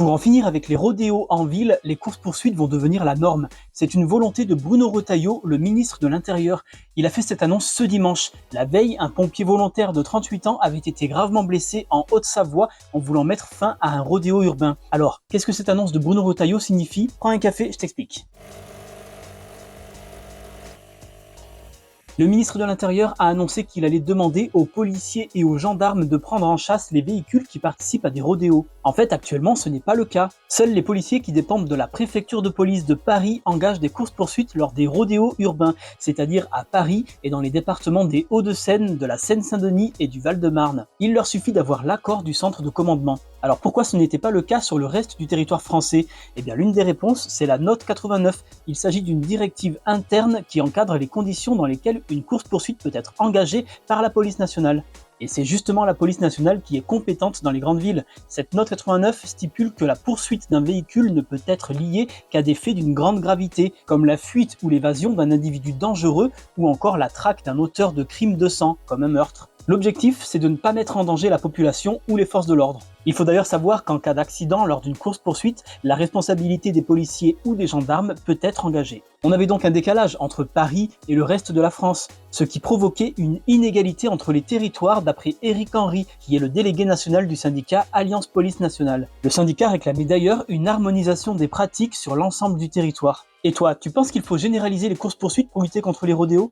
Pour en finir avec les rodéos en ville, les courses-poursuites vont devenir la norme. C'est une volonté de Bruno Retailleau, le ministre de l'Intérieur. Il a fait cette annonce ce dimanche. La veille, un pompier volontaire de 38 ans avait été gravement blessé en Haute-Savoie en voulant mettre fin à un rodéo urbain. Alors, qu'est-ce que cette annonce de Bruno Retailleau signifie? Prends un café, je t'explique. Le ministre de l'Intérieur a annoncé qu'il allait demander aux policiers et aux gendarmes de prendre en chasse les véhicules qui participent à des rodéos. En fait, actuellement, ce n'est pas le cas. Seuls les policiers qui dépendent de la préfecture de police de Paris engagent des courses-poursuites lors des rodéos urbains, c'est-à-dire à Paris et dans les départements des Hauts-de-Seine, de la Seine-Saint-Denis et du Val-de-Marne. Il leur suffit d'avoir l'accord du centre de commandement. Alors pourquoi ce n'était pas le cas sur le reste du territoire français? Eh bien l'une des réponses, c'est la note 89. Il s'agit d'une directive interne qui encadre les conditions dans lesquelles une course-poursuite peut être engagée par la police nationale. Et c'est justement la police nationale qui est compétente dans les grandes villes. Cette note 89 stipule que la poursuite d'un véhicule ne peut être liée qu'à des faits d'une grande gravité, comme la fuite ou l'évasion d'un individu dangereux ou encore la traque d'un auteur de crimes de sang, comme un meurtre. L'objectif, c'est de ne pas mettre en danger la population ou les forces de l'ordre. Il faut d'ailleurs savoir qu'en cas d'accident lors d'une course-poursuite, la responsabilité des policiers ou des gendarmes peut être engagée. On avait donc un décalage entre Paris et le reste de la France, ce qui provoquait une inégalité entre les territoires d'après Éric Henry, qui est le délégué national du syndicat Alliance Police Nationale. Le syndicat réclamait d'ailleurs une harmonisation des pratiques sur l'ensemble du territoire. Et toi, tu penses qu'il faut généraliser les courses-poursuites pour lutter contre les rodéos?